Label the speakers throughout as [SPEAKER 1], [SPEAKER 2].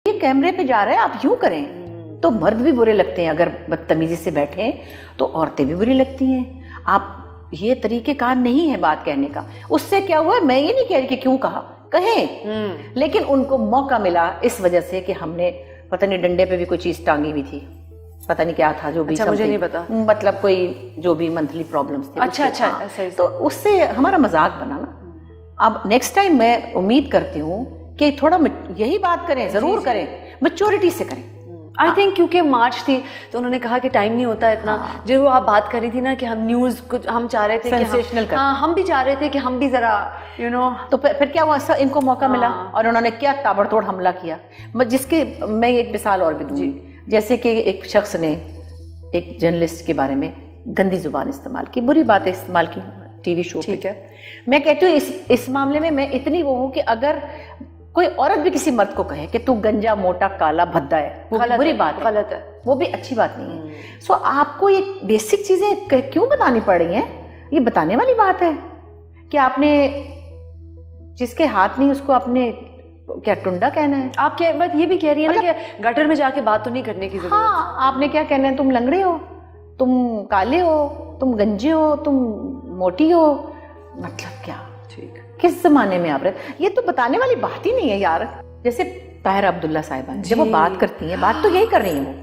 [SPEAKER 1] ये कैमरे पे जा रहा है, आप यूं करें। तो मर्द भी बुरे लगते हैं अगर बदतमीजी से बैठे, तो औरतें भी बुरी लगती हैं। आप ये तरीकेकार नहीं है बात कहने का। उससे क्या हुआ, मैं ये नहीं कह रही कि क्यों कहा, कहें, लेकिन उनको मौका मिला इस वजह से कि हमने पता नहीं डंडे पे भी कोई चीज टांगी हुई थी, पता नहीं क्या था, जो भी
[SPEAKER 2] अच्छा, मुझे नहीं पता,
[SPEAKER 1] मतलब कोई जो भी मंथली प्रॉब्लम्स थे।
[SPEAKER 2] अच्छा अच्छा, ऐसा
[SPEAKER 1] तो उससे हमारा मजाक बना ना। अब नेक्स्ट टाइम मैं उम्मीद करती हूँ कि थोड़ा यही बात करें, जरूर करें, मैच्योरिटी से करें।
[SPEAKER 2] आई थिंक क्योंकि मार्च थी तो उन्होंने कहा कि टाइम नहीं होता इतना। जो वो आप बात कर रही थी ना कि हम न्यूज कुछ हम चाह रहे थे
[SPEAKER 1] सेंसेशनल
[SPEAKER 2] कि हम भी चाह रहे थे कि हम भी जरा
[SPEAKER 1] तो फिर क्या हुआ, इनको मौका मिला और उन्होंने क्या ताबड़तोड़ हमला किया। जिसके मैं एक मिसाल और भी दूंगी, जैसे कि एक शख्स ने एक जर्नलिस्ट के बारे में गंदी जुबान इस्तेमाल की, बुरी बातें इस्तेमाल की टीवी शो पे।
[SPEAKER 2] ठीक है,
[SPEAKER 1] मैं कहती हूँ इस मामले में मैं इतनी वो हूँ कि अगर कोई औरत भी किसी मर्द को कहे कि तू गंजा, मोटा, काला, भद्दा है, वो बुरी बात है,
[SPEAKER 2] गलत है,
[SPEAKER 1] वो भी अच्छी बात नहीं है। सो आपको ये बेसिक चीजें क्यों बतानी पड़ रही हैं? ये बताने वाली बात है कि आपने जिसके हाथ नहीं उसको आपने क्या टुंडा कहना है?
[SPEAKER 2] आप क्या बात ये भी कह रही है ना कि गटर में जाके बात तो नहीं करने की जरूरत।
[SPEAKER 1] हाँ, आपने क्या कहना है, तुम लंगड़े हो, तुम काले हो, तुम गंजे हो, तुम मोटी हो, मतलब क्या?
[SPEAKER 2] ठीक,
[SPEAKER 1] किस जमाने में आप रहे? ये तो बताने वाली बात ही नहीं है यार। जैसे ताहिरा अब्दुल्ला साहिबा जब वो बात करती हैं, बात तो यही कर रही हैं वो,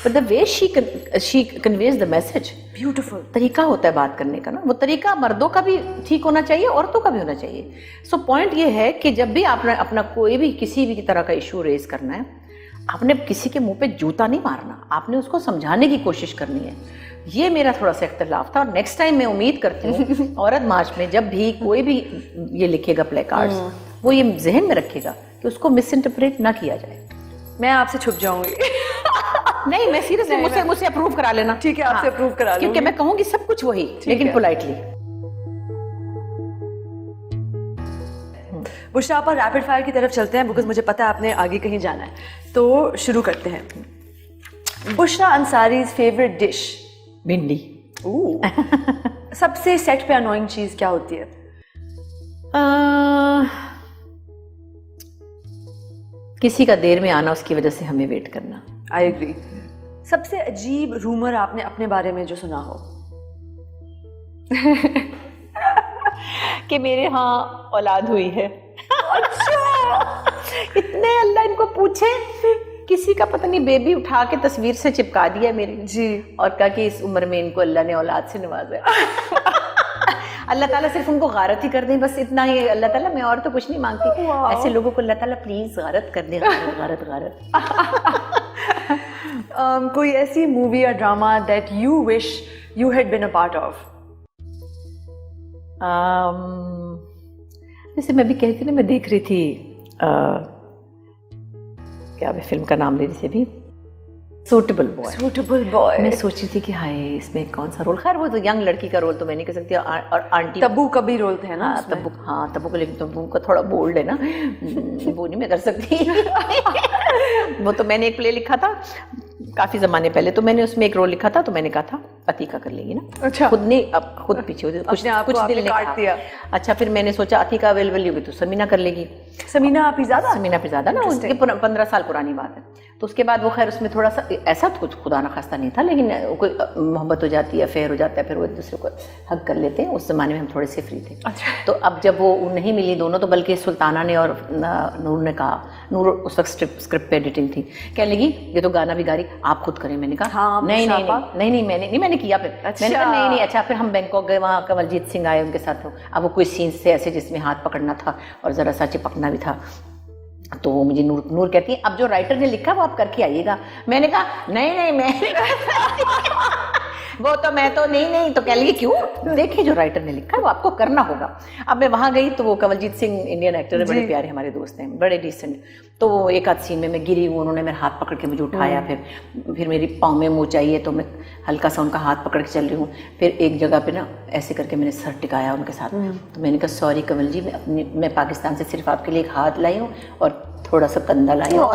[SPEAKER 1] but the way she conveys the message,
[SPEAKER 2] beautiful
[SPEAKER 1] तरीका होता है बात करने का ना। वो तरीका मर्दों का भी ठीक होना चाहिए, औरतों का भी होना चाहिए। सो पॉइंट ये है कि जब भी आपने अपना कोई भी किसी भी तरह का इशू रेज करना है, आपने किसी के मुंह पे जूता नहीं मारना, आपने उसको समझाने की कोशिश करनी है। ये मेरा थोड़ा सा इख्तिलाफ था। और नेक्स्ट टाइम मैं उम्मीद करती हूँ औरत मार्च में जब भी कोई भी ये लिखेगा प्ले कार्ड्स, वो ये जहन में रखेगा कि उसको मिस इंटरप्रेट ना किया जाए।
[SPEAKER 2] मैं आपसे छुप जाऊंगी
[SPEAKER 1] नहीं, मैं सीरियसली मुझसे अप्रूव करा लेना।
[SPEAKER 2] ठीक है, आपसे अप्रूव करा
[SPEAKER 1] क्योंकि मैं कहूंगी सब कुछ वही, लेकिन पोलाइटली।
[SPEAKER 2] बुशरा पर रैपिड फायर की तरफ चलते हैं, बिकॉज मुझे पता है आपने आगे कहीं जाना है, तो शुरू करते हैं। Bushra Ansari's favourite dish?
[SPEAKER 1] भिंडी।
[SPEAKER 2] सबसे सेट पे अनोइंग चीज क्या होती है?
[SPEAKER 1] किसी का देर में आना, उसकी वजह से हमें वेट करना।
[SPEAKER 2] I agree. सबसे अजीब रूमर आपने अपने बारे में जो सुना हो?
[SPEAKER 1] कि मेरे यहाँ औलाद हुई है। अच्छा, इतने अल्लाह इनको पूछे, किसी का पता नहीं बेबी उठा के तस्वीर से चिपका दिया मेरी
[SPEAKER 2] जी,
[SPEAKER 1] और कहा कि इस उम्र में इनको अल्लाह ने औलाद से नवाजा है। अल्लाह ताला सिर्फ उनको गारत ही कर दे, बस इतना ही अल्लाह ताला, मैं और तो कुछ नहीं मांगती। ऐसे लोगों को अल्लाह ताला प्लीज गारत कर दे, गारत गारत गारत।
[SPEAKER 2] कोई ऐसी मूवी या drama that you wish you had been a part of?
[SPEAKER 1] जैसे मैं भी कहती ना, मैं देख रही थी क्या मैं फिल्म का नाम ले रही थी अभी, सूटेबल बॉय।
[SPEAKER 2] Suitable boy.
[SPEAKER 1] मैं सोची थी कि हाय इसमें कौन सा रोल, खैर वो तो यंग लड़की का रोल तो मैं नहीं कर सकती, और आंटी
[SPEAKER 2] तब्बू का भी रोल थे ना
[SPEAKER 1] तब्बू, हाँ तब्बू को, लेकिन तब्बू का थोड़ा बोल्ड है ना, वो नहीं मैं कर सकती। वो तो मैंने एक प्ले लिखा था काफी जमाने पहले, तो मैंने उसमें एक रोल लिखा था, तो मैंने कहा था अतीका कर लेगी ना। अच्छा, खुद ने अब खुद पीछे कुछ दिल ने
[SPEAKER 2] काट दिया।
[SPEAKER 1] अच्छा, फिर मैंने सोचा अतीका अवेलेबल होगी तो समीना कर लेगी।
[SPEAKER 2] समीना पिज़ादा
[SPEAKER 1] ना, उसके 15 साल पुरानी बात है। तो उसके बाद वो खैर उसमें थोड़ा सा ऐसा कुछ खुदा ना खास्ता नहीं था, लेकिन कोई मोहब्बत हो जाती है, अफेयर हो जाता है, फिर वो एक दूसरे को हक कर लेते हैं। उस जमाने में हम थोड़े से फ्री थे। अच्छा। तो अब जब वो नहीं मिली दोनों, तो बल्कि सुल्ताना ने और नूर ने कहा, नूर उस वक्त स्क्रिप्ट पे एडिटिंग थी, कह लगी ये तो गाना भी गा रही, आप खुद करें। मैंने कहा
[SPEAKER 2] हाँ,
[SPEAKER 1] नहीं मैंने किया। फिर
[SPEAKER 2] अच्छा।
[SPEAKER 1] मैंने कहा नहीं। अच्छा, फिर हम बैंकॉक गए, वहाँ कमलजीत सिंह आए, उनके साथ अब वो कोई सीन्स थे ऐसे जिसमें हाथ पकड़ना था और जरा सा चिपकना भी था। तो मुझे नूर कहती है अब जो राइटर ने लिखा वो आप करके आइएगा। मैंने कहा नहीं मैं वो तो मैं तो नहीं। तो कह लिए क्यों, देखिए जो राइटर ने लिखा है वो आपको करना होगा। अब मैं वहां गई तो वो कमलजीत सिंह इंडियन एक्टर है, बड़े प्यारे हमारे दोस्त हैं, बड़े डिसेंट। तो वो एक आध सीन में मैं गिरी हूँ, उन्होंने मेरा हाथ पकड़ के मुझे उठाया, फिर मेरी पाँव में मुँह चाहिए तो मैं हल्का सा उनका हाथ पकड़ के चल रही हूँ। फिर एक जगह पे ना ऐसे करके मैंने सर टिकाया उनके साथ। तो मैंने कहा सॉरी कमल जी, मैं पाकिस्तान से सिर्फ आपके लिए एक हाथ लाई हूँ और थोड़ा सा कंधा लाई हूँ।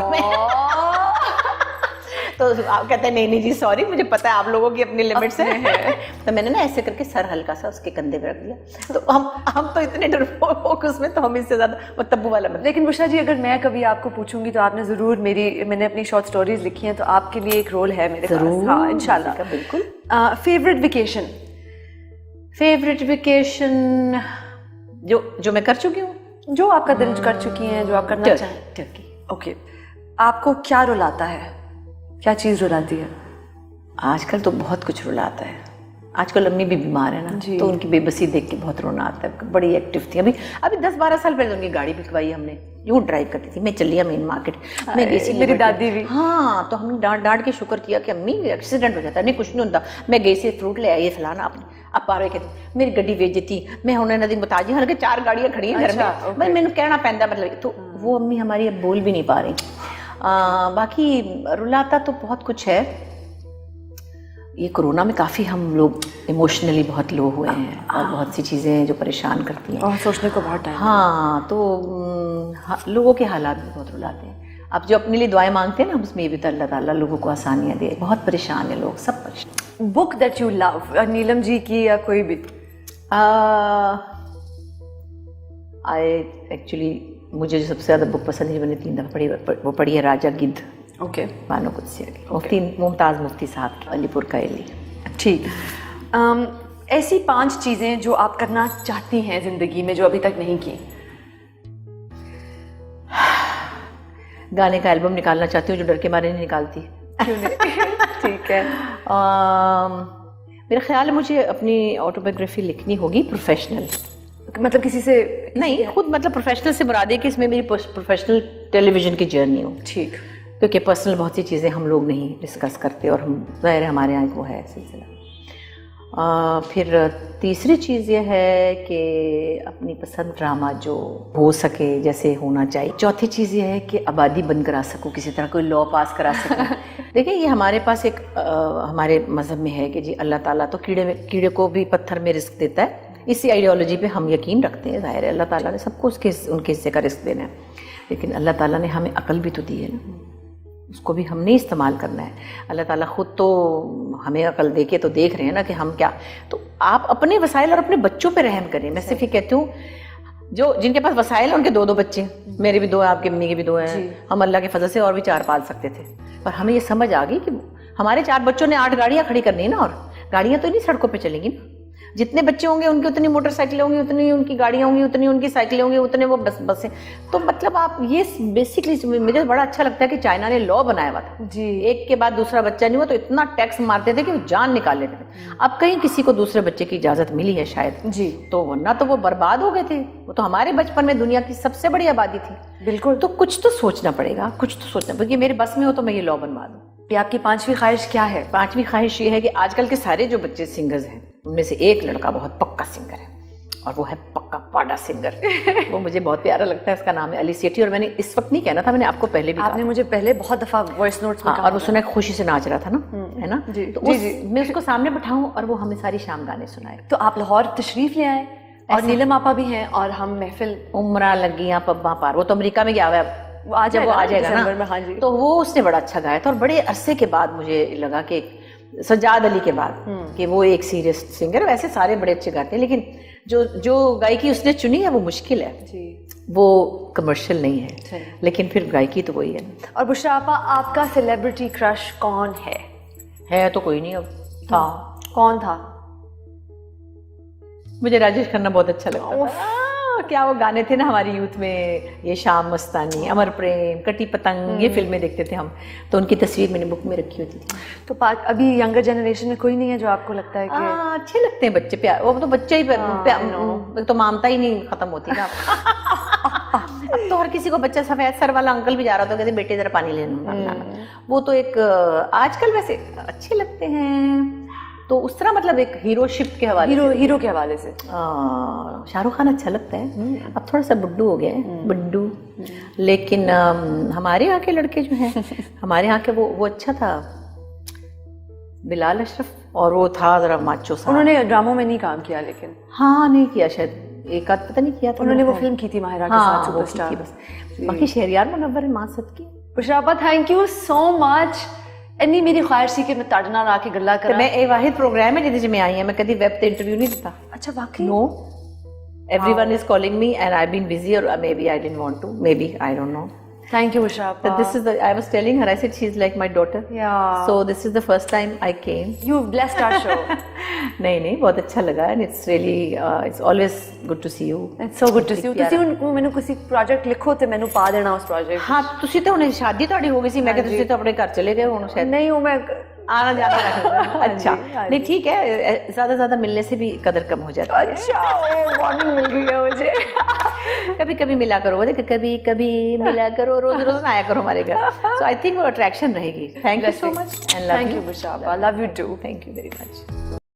[SPEAKER 1] तो आप कहते हैं नहीं जी सॉरी, मुझे पता है आप लोगों की अपनी लिमिट्स है। तो मैंने ना ऐसे करके सर हल्का सा उसके कंधे पे रख दिया। तो हम तो इतने डरपोक उसमें, तो हम इससे ज्यादा वो तब्बू वाला बन।
[SPEAKER 2] लेकिन बुशरा जी, अगर मैं कभी आपको पूछूंगी तो आपने जरूर मैंने अपनी शॉर्ट स्टोरीज लिखी हैं, तो आपके लिए एक रोल है मेरे पास। हाँ इंशाल्लाह,
[SPEAKER 1] बिल्कुल।
[SPEAKER 2] Favourite vacation?
[SPEAKER 1] फेवरेट वेकेशन जो मैं कर चुकी हूँ,
[SPEAKER 2] जो आपका दिल कर चुकी हैं, जो आप करना चाहें।
[SPEAKER 1] टर्की।
[SPEAKER 2] ओके, आपको क्या रुलाता है, क्या चीज़ रुलाती है?
[SPEAKER 1] आजकल तो बहुत कुछ रुलाता है। आजकल अम्मी भी बीमार है ना, तो उनकी बेबसी देख के बहुत रोना आता है। बड़ी एक्टिव थी, अभी 10-12 साल पहले उनकी गाड़ी बिकवाई हमने, यूँ ड्राइव करती थी। मैं चलिया मेन मार्केट, मैं गई थी,
[SPEAKER 2] मेरी दादी भी।
[SPEAKER 1] हाँ, तो हमने डांट के शुक्र किया कि अम्मी एक्सीडेंट हो जाता है। नहीं कुछ नहीं होता। मैं गई से फ्रूट ले आई फलाना अपने, अब पारे के मेरी गड्डी बेच देती। मैं हुणे ना दिन बता जी, हालांकि 4 गाड़ियां खड़ी हैं घर में, मैं मैंने कहना पैंदा मतलब। तो वो अम्मी हमारी अब बोल भी नहीं पा रही। बाकी रुलाता तो बहुत कुछ है। ये कोरोना में काफ़ी हम लोग इमोशनली बहुत लो हुए हैं, और बहुत सी चीज़ें हैं जो परेशान करती हैं
[SPEAKER 2] और सोचने को बहुत टाइम।
[SPEAKER 1] हाँ, तो लोगों के हालात भी बहुत रुलाते हैं। आप जो अपने लिए दुआएं मांगते हैं ना, उसमें ये भी तो अल्लाह ताला लोगों को आसानियाँ दे। बहुत परेशान है लोग, सब परेशान।
[SPEAKER 2] Book that you love, Neelam ji की या कोई भी? एक्चुअली मुझे जो सबसे ज़्यादा बुक पसंद है, मैंने 3 दफ़ा पढ़ी, वो पढ़ी है राजा गिद्ध। ओके, बानो कुदसिया की, मुफ्ती मुमताज़ मुफ्ती साहब की, अलीपुर का एली। ठीक। ऐसी 5 चीज़ें जो आप करना चाहती हैं ज़िंदगी में, जो अभी तक नहीं की?
[SPEAKER 1] गाने का एल्बम निकालना चाहती हूँ, जो डर के मारे नहीं निकालती।
[SPEAKER 2] क्यों नहीं? ठीक है।
[SPEAKER 1] मेरा ख्याल है मुझे अपनी ऑटोबायोग्राफी लिखनी होगी, प्रोफेशनल।
[SPEAKER 2] मतलब किसी से
[SPEAKER 1] नहीं, खुद मतलब प्रोफेशनल से मुराद है कि इसमें मेरी प्रोफेशनल टेलीविजन की जर्नी हो।
[SPEAKER 2] ठीक।
[SPEAKER 1] क्योंकि पर्सनल बहुत सी चीज़ें हम लोग नहीं डिस्कस करते, और हम ज़ाहिर है हमारे यहाँ वो है सिलसिला। फिर तीसरी चीज़ ये है कि अपनी पसंद ड्रामा जो हो सके जैसे होना चाहिए। चौथी चीज़ ये है कि आबादी बंद करा सकूँ, किसी तरह कोई लॉ पास करा सकूँ। देखिए, ये हमारे पास एक हमारे मज़हब में है कि जी अल्लाह ताला तो कीड़े को भी पत्थर में रिस्क देता है। इसी आइडियोलॉजी पे हम यकीन रखते हैं। ज़ाहिर है अल्लाह ताला ने सबको उनके हिस्से का रिस्क देना है, लेकिन अल्लाह ताला ने हमें अकल भी तो दी है ना, उसको भी हमने इस्तेमाल करना है। अल्लाह ताला खुद तो हमें अकल दे के तो देख रहे हैं ना कि हम क्या। तो आप अपने वसाइल और अपने बच्चों पे रहम करें। मैं सिर्फ ये कहती हूँ, जिनके पास वसाइल हैं उनके 2-2 बच्चे, मेरे भी 2 हैं, आपकी अम्मी के भी 2 हैं। हम अल्लाह के फजल से और भी 4 पाल सकते थे, पर हमें ये समझ आ गई कि हमारे 4 बच्चों ने 8 गाड़ियाँ खड़ी करनी है ना, और गाड़ियाँ तो इन्हीं सड़कों पर चलेंगी ना। जितने बच्चे होंगे उनकी उतनी मोटरसाइकिलें होंगी, उतनी उनकी गाड़ियाँ होंगी, उतनी उनकी साइकिलें होंगी, उतने वो बसें। तो मतलब आप ये बेसिकली मुझे बड़ा अच्छा लगता है कि चाइना ने लॉ बनाया हुआ था जी, एक के बाद दूसरा बच्चा नहीं हुआ तो इतना टैक्स मारते थे कि वो जान निकाल लेते थे। अब कहीं किसी को दूसरे बच्चे की इजाजत मिली है शायद जी, तो वरना तो वो बर्बाद हो गए थे। वो तो हमारे बचपन में दुनिया की सबसे बड़ी आबादी थी। बिल्कुल, तो कुछ तो सोचना पड़ेगा, कुछ तो सोचना पड़ेगा। मेरे बस में हो तो मैं ये लॉ बनवा दूँ।
[SPEAKER 2] आपकी 5वीं ख्वाहिश क्या है?
[SPEAKER 1] 5वीं ख्वाहिश ये है कि आजकल के सारे जो बच्चे सिंगर्स हैं उनमें से एक लड़का बहुत पक्का सिंगर है, और वो है पक्का पाड़ा सिंगर। वो मुझे बहुत प्यारा लगता है, उसका नाम है अली सेठी। और मैंने इस वक्त नहीं कहना था, मैंने आपको पहले भी
[SPEAKER 2] आपने मुझे पहले बहुत दफा वॉइस नोट्स में कहा,
[SPEAKER 1] और वो सुना खुशी से नाच रहा था ना, है ना जी, तो मैं उसको सामने बैठाऊं और वो हमें सारी शाम गाने सुनाए।
[SPEAKER 2] तो आप लाहौर तशरीफ ले आए, और नीलम आपा भी हैं, और हम महफिल
[SPEAKER 1] उमरा लगियां पब्बा पार, वो तो अमेरिका में गया हुआ है, वो आ जाएगा ना। हाँ जी, तो वो उसने बड़ा अच्छा गाया था। और बड़े अरसे के बाद मुझे लगा कि सज्जाद अली के बाद कि वो एक सीरियस सिंगर, वैसे सारे बड़े अच्छे गाते हैं, लेकिन जो गायकी उसने चुनी है वो मुश्किल है जी, वो कमर्शियल नहीं है, लेकिन फिर गायकी तो वही है।
[SPEAKER 2] और बुशरा आपा, आपका सेलिब्रिटी क्रश कौन है?
[SPEAKER 1] तो कोई नहीं, अब था।
[SPEAKER 2] कौन था?
[SPEAKER 1] मुझे राजेश खन्ना बहुत अच्छा लगता था। क्या वो गाने थे ना हमारी यूथ में, ये शाम मस्तानी, अमर प्रेम, कटी पतंग, ये फिल्में देखते थे हम, तो उनकी तस्वीर मैंने बुक में रखी होती थी।
[SPEAKER 2] तो अभी यंगर जनरेशन में कोई नहीं है जो आपको लगता है कि
[SPEAKER 1] अच्छे लगते हैं बच्चे? प्यार, वो तो बच्चे ही तो ममता ही नहीं खत्म होती ना। तो हर किसी को बच्चा, सफेद सर वाला अंकल भी जा रहा था, कहते बेटे जरा पानी लेना। वो तो एक आजकल वैसे अच्छे लगते हैं, तो उस तरह मतलब एक हीरोशिप के हवाले
[SPEAKER 2] हीरो के हवाले से
[SPEAKER 1] शाहरुख खान अच्छा लगता है। अब थोड़ा सा बुड्ढू हो गया है, बुड्ढू, लेकिन हमारे यहाँ के लड़के जो हैं, हमारे यहाँ के वो अच्छा था बिलाल अशरफ, और वो था जरा माचो सा।
[SPEAKER 2] उन्होंने ड्रामों में नहीं काम किया, लेकिन
[SPEAKER 1] नहीं किया शायद, एक आध पता नहीं किया था
[SPEAKER 2] उन्होंने। वो फिल्म की थी माहिरा के साथ, सुपरस्टार।
[SPEAKER 1] बस बाकी शहरियार मुनव्वर मां सदकी।
[SPEAKER 2] बुशरा आपा, थैंक यू सो मच। ਇੰਨੀ ਮੇਰੀ ख्वाहिश ਸੀ ਕਿ ਮੈਂ ਤੁਹਾਡੇ ਨਾਲ ਆ ਕੇ ਗੱਲਾਂ
[SPEAKER 1] ਤੇ
[SPEAKER 2] ਕਰਾਂ
[SPEAKER 1] ਮੈਂ ਇਹ ਵਾਹਿਦ ਪ੍ਰੋਗਰਾਮ ਹੈ ਜਿਹਦੇ 'ਚ ਮੈਂ ਆਈ ਹਾਂ, ਮੈਂ ਕਦੀ ਵੈਬ ਤੇ ਇੰਟਰਵਿਊ ਨਹੀਂ ਦਿੱਤਾ।
[SPEAKER 2] ਅੱਛਾ ਵਾਕਈ
[SPEAKER 1] No, everyone is calling me and I've been busy, or maybe I didn't want to, maybe I don't know.
[SPEAKER 2] Thank you Usha
[SPEAKER 1] But this is the, I was telling her, I said she's like my daughter.
[SPEAKER 2] Yeah.
[SPEAKER 1] So this is the first time I came.
[SPEAKER 2] you blessed our show.
[SPEAKER 1] नहीं बहुत अच्छा लगा, and it's really it's always good to see you.
[SPEAKER 2] It's so good to see you. ਤੁਸੀਂ ਹੁਣ ਮੈਨੂੰ ਕਿਸੇ project ਲਿਖੋ ਤੇ ਮੈਨੂੰ ਪਾ ਦੇਣਾ ਉਸ ਪ੍ਰੋਜੈਕਟ।
[SPEAKER 1] ਹਾਂ ਤੁਸੀਂ ਤਾਂ ਹੁਣ ਸ਼ਾਦੀ ਤੁਹਾਡੀ ਹੋ ਗਈ ਸੀ, ਮੈਂ ਕਿਹਾ ਤੁਸੀਂ ਤਾਂ ਆਪਣੇ ਘਰ ਚਲੇ ਗਏ ਹੁਣ शायद।
[SPEAKER 2] नहीं हूँ मैं
[SPEAKER 1] आना जाना रखना। अच्छा नहीं ठीक है, ज़्यादा मिलने से भी कदर कम हो जाती है।
[SPEAKER 2] अच्छा वार्निंग मिल गई है मुझे।
[SPEAKER 1] कभी कभी मिला करो, बोले कभी कभी मिला करो, रोज रोज ना आया करो हमारे घर। सो आई थिंक वो अट्रैक्शन रहेगी। Thank you so much and love
[SPEAKER 2] thank you Usha, love you too.
[SPEAKER 1] Thank you very much.